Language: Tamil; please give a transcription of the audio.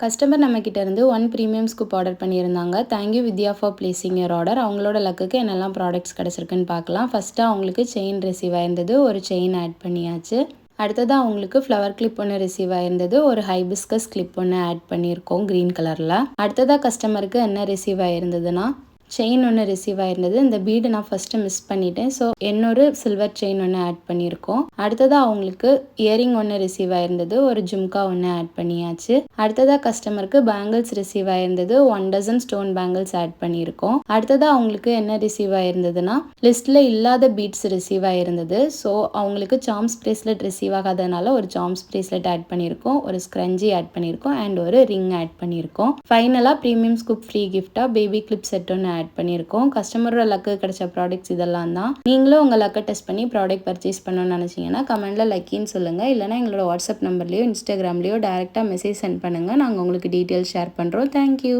கஸ்டமர் நம்மக்கிட்ட இருந்து 1 ப்ரீமியம் ஸ்கூப் ஆர்டர் பண்ணியிருந்தாங்க. Thank you Vidya for placing your order. அவங்களோட லக்குக்கு என்னெல்லாம் ப்ராடக்ட்ஸ் கிடச்சிருக்குன்னு பார்க்கலாம். ஃபஸ்ட்டு அவங்களுக்கு செயின் ரிசீவ் ஆயிருந்தது. ஒரு செயின் ஆட் பண்ணியாச்சு. அடுத்தது அவங்களுக்கு ஃப்ளவர் கிளிப் ஒன்று ரிசீவ் ஆயிருந்தது. ஒரு ஹைபிஸ்கஸ் கிளிப் ஒன்று ஆட் பண்ணியிருக்கோம் க்ரீன் கலரில். அடுத்ததாக கஸ்டமருக்கு என்ன ரிசீவ் ஆயிருந்ததுன்னா செயின் ஒன்று ரிசீவ் ஆயிருந்தது. இந்த பீடு நான் ஃபஸ்ட்டு மிஸ் பண்ணிட்டேன். ஸோ இன்னொரு சில்வர் செயின் ஒன்று ஆட் பண்ணியிருக்கோம். அடுத்ததாக அவங்களுக்கு இயரிங் ஒன்று ரிசீவ் ஆயிருந்தது. ஒரு ஜும்கா ஒன்று ஆட் பண்ணியாச்சு. அடுத்ததாக கஸ்டமருக்கு பேங்கிள்ஸ் ரிசீவ் ஆயிருந்தது. 1 டசன் ஸ்டோன் பேங்கிள்ஸ் ஆட் பண்ணியிருக்கோம். அடுத்ததாக அவங்களுக்கு என்ன ரிசீவ் ஆயிருந்ததுன்னா லிஸ்ட்டில் இல்லாத பீட்ஸ் ரிசீவ் ஆயிருந்தது. ஸோ அவங்களுக்கு சாம்ஸ் பிரேஸ்லெட் ரிசீவ் ஆகாதனால ஒரு சாம்ஸ் பிரேஸ்லெட் ஆட் பண்ணியிருக்கோம். ஒரு ஸ்க்ரன்ஜி ஆட் பண்ணியிருக்கோம் அண்ட் ஒரு ரிங் ஆட் பண்ணியிருக்கோம். ஃபைனலாக ப்ரீமியம் ஸ்கூப் ஃப்ரீ கிஃப்டாக பேபி கிளிப் செட் ஒன்று ஆட் பண்ணியிருக்கோம். கஸ்டமரோட லக்கு கிடைச்ச ப்ராடக்ட்ஸ் இதெல்லாம் தான். நீங்களும் உங்கள் லக்கை டெஸ்ட் பண்ணி ப்ராடக்ட் பர்ச்சேஸ் பண்ணணும்னு நினச்சிங்கன்னா கமெண்ட்டில் லக்கின்னு சொல்லுங்கள். இல்லைனா எங்களோட வாட்ஸ்அப் நம்பர்லேயோ இன்ஸ்டாகிராம்லேயோ டேரெக்டாக மெசேஜ் சென்ட் பண்ணுங்கள். நாங்கள் உங்களுக்கு டீட்டெயில்ஸ் ஷேர் பண்ணுறோம். தேங்க்யூ.